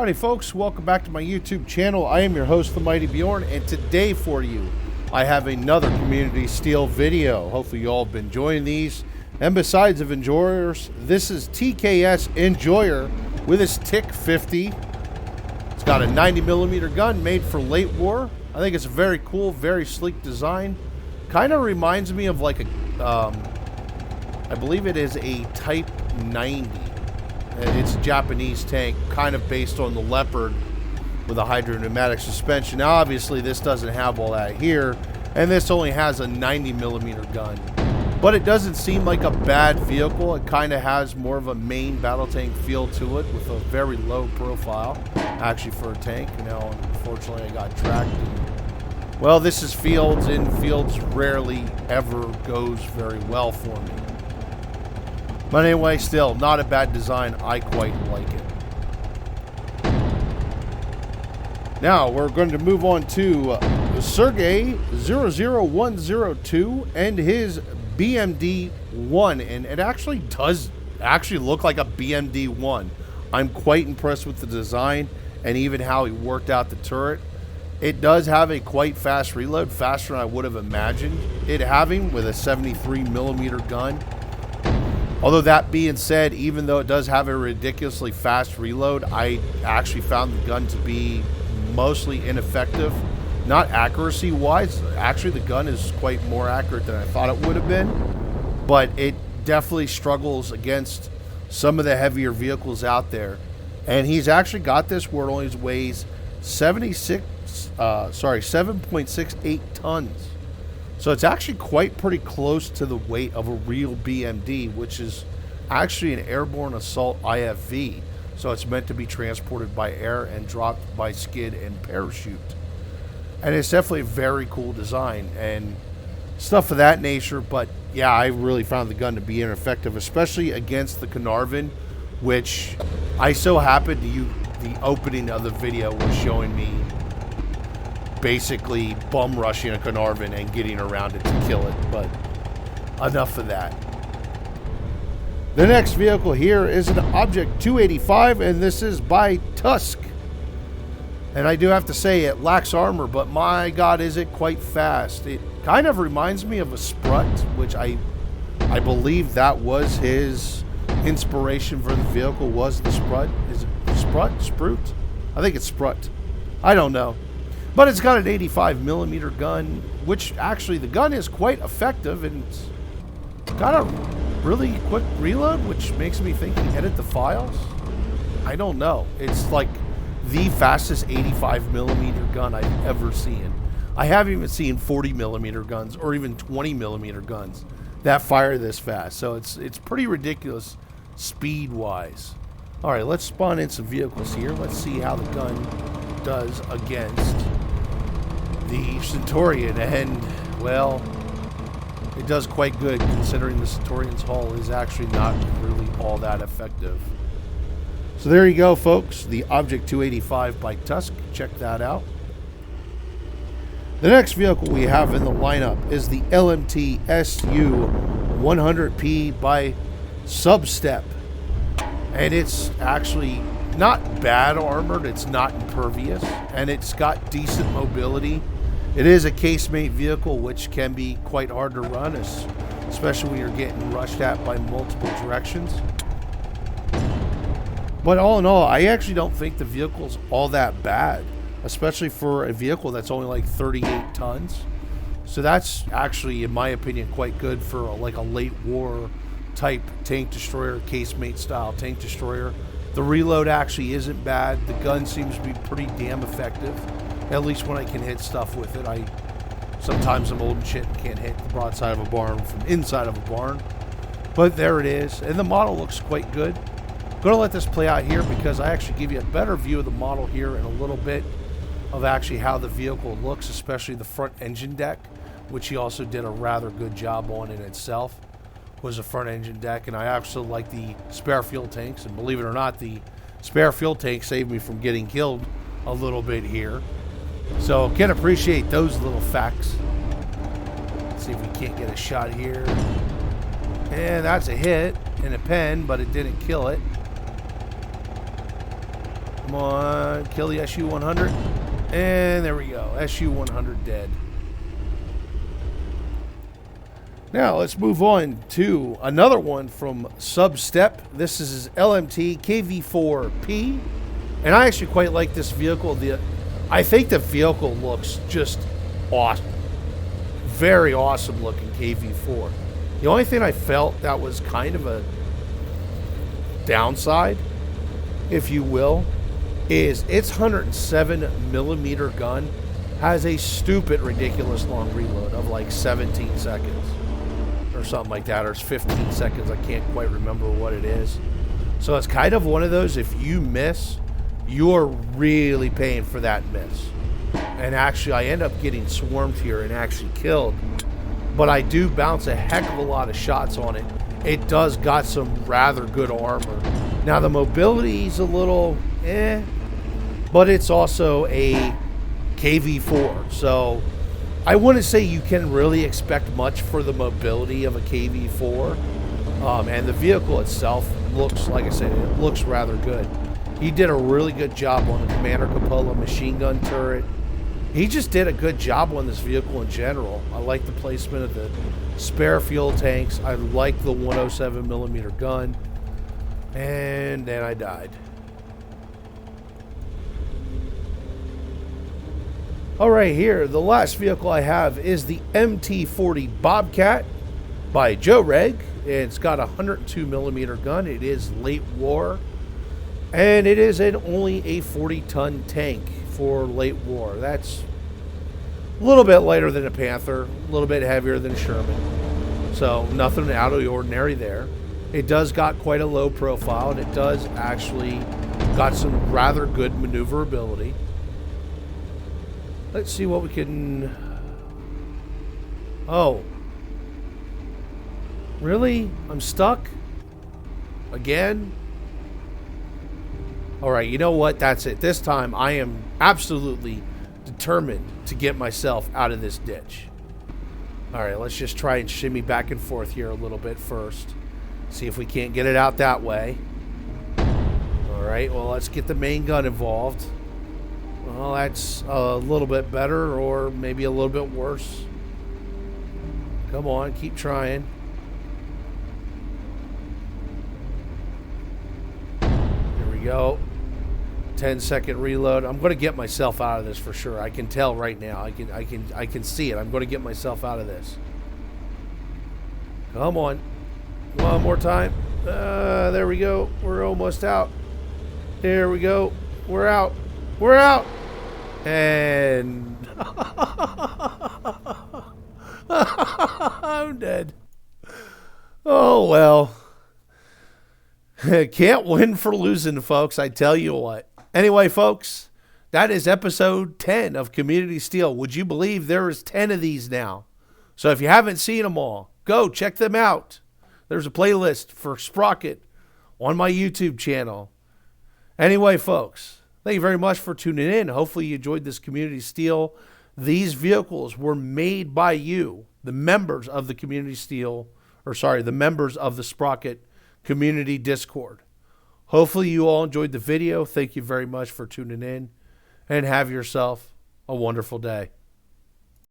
Alrighty folks, welcome back to my YouTube channel. I am your host, the Mighty Bjorn, and today for you, I have another Community Steel video. Hopefully you all have been enjoying these. And besides of enjoyers, this is TKS Enjoyer with his TIC 50. It's got a 90mm gun made for late war. I think it's a very cool, very sleek design. Kind of reminds me of like a, I believe it is a Type 90. It's a Japanese tank, kind of based on the Leopard with a hydropneumatic suspension. Now, obviously, this doesn't have all that here, and this only has a 90mm gun. But it doesn't seem like a bad vehicle. It kind of has more of a main battle tank feel to it with a very low profile, actually, for a tank. You know, unfortunately, I got tracked. Well, this is fields, and fields rarely ever goes very well for me. But anyway, still, not a bad design. I quite like it. Now, we're going to move on to Sergey 00102 and his BMD-1. And it actually does look like a BMD-1. I'm quite impressed with the design and even how he worked out the turret. It does have a quite fast reload, faster than I would have imagined it having with a 73mm gun. Although that being said, even though it does have a ridiculously fast reload, I actually found the gun to be mostly ineffective. Not accuracy-wise. Actually, the gun is quite more accurate than I thought it would have been. But it definitely struggles against some of the heavier vehicles out there. And he's actually got this where it only weighs 7.68 tons. So it's actually quite pretty close to the weight of a real BMD, which is actually an airborne assault IFV. So it's meant to be transported by air and dropped by skid and parachute. And it's definitely a very cool design and stuff of that nature. But yeah, I really found the gun to be ineffective, especially against the Carnarvon, which I so happened to the opening of the video was showing me basically bum rushing a Carnarvon and getting around it to kill it. But enough of that. The next vehicle here is an Object 285, and this is by Tusk. And I do have to say it lacks armor, but my god, is it quite fast. It kind of reminds me of a Sprut, which I believe that was his inspiration for the vehicle, was the Sprut. Is it Sprut? Sprut? I think it's Sprut. I don't know. But it's got an 85mm gun, which actually the gun is quite effective, and it's got a really quick reload, which makes me think he edited the files. I don't know. It's like the fastest 85mm gun I've ever seen. I haven't even seen 40mm guns or even 20mm guns that fire this fast. So it's pretty ridiculous speed-wise. All right, let's spawn in some vehicles here. Let's see how the gun does against the Centurion, and well, it does quite good considering the Centurion's hull is actually not really all that effective. So there you go, folks, the Object 285 by Tusk. Check that out. The next vehicle we have in the lineup is the LMT SU 100P by Substep, and it's actually not bad armored, it's not impervious, and it's got decent mobility. It is a casemate vehicle, which can be quite hard to run, especially when you're getting rushed at by multiple directions. But all in all, I actually don't think the vehicle's all that bad, especially for a vehicle that's only like 38 tons. So that's actually, in my opinion, quite good for like a late war type tank destroyer, casemate style tank destroyer. The reload actually isn't bad. The gun seems to be pretty damn effective, at least when I can hit stuff with it. Sometimes I'm old and shit and can't hit the broadside of a barn from inside of a barn. But there it is, and the model looks quite good. I'm going to let this play out here because I actually give you a better view of the model here in a little bit of actually how the vehicle looks, especially the front engine deck, which he also did a rather good job on in itself. Was a front engine deck, and I actually like the spare fuel tanks, and believe it or not, the spare fuel tank saved me from getting killed a little bit here, so can appreciate those little facts. Let's see if we can't get a shot here, and that's a hit and a pen, but it didn't kill it. Come on, kill the SU-100. And there we go. SU-100 dead. Now let's move on to another one from Substep. This is LMT KV4P. And I actually quite like this vehicle. I think the vehicle looks just awesome. Very awesome looking KV4. The only thing I felt that was kind of a downside, if you will, is its 107mm gun has a stupid, ridiculous long reload of like 17 seconds or something like that, or it's 15 seconds. I can't quite remember what it is. So it's kind of one of those, if you miss, you're really paying for that miss. And actually, I end up getting swarmed here and actually killed. But I do bounce a heck of a lot of shots on it. It does got some rather good armor. Now, the mobility's a little but it's also a KV4. So I wouldn't say you can really expect much for the mobility of a KV4. And the vehicle itself looks, like I said, it looks rather good. He did a really good job on the Commander Cupola machine gun turret. He just did a good job on this vehicle in general. I like the placement of the spare fuel tanks. I like the 107mm gun. And then I died. All right, here, the last vehicle I have is the MT-40 Bobcat by Joe Reg. It's got a 102mm gun. It is late war. And it is only a 40-ton tank for late war. That's a little bit lighter than a Panther, a little bit heavier than a Sherman. So nothing out of the ordinary there. It does got quite a low profile, and it does actually got some rather good maneuverability. Let's see what we can... Oh. Really? I'm stuck? Again? Alright, you know what? That's it. This time, I am absolutely determined to get myself out of this ditch. Alright, let's just try and shimmy back and forth here a little bit first. See if we can't get it out that way. Alright, well, let's get the main gun involved. Well, that's a little bit better, or maybe a little bit worse. Come on, keep trying. Here we go. 10-second reload. I'm going to get myself out of this for sure. I can tell right now. I can see it. I'm going to get myself out of this. Come on. One more time. There we go. We're almost out. There we go. We're out. We're out. And I'm dead. Oh, well. Can't win for losing, folks. I tell you what. Anyway, folks, that is episode 10 of Community Steel. Would you believe there is 10 of these now? So if you haven't seen them all, go check them out. There's a playlist for Sprocket on my YouTube channel. Anyway, folks, thank you very much for tuning in. Hopefully you enjoyed this Community Steel. These vehicles were made by you, the members of the Community Steel, the members of the Sprocket Community Discord. Hopefully you all enjoyed the video. Thank you very much for tuning in, and have yourself a wonderful day.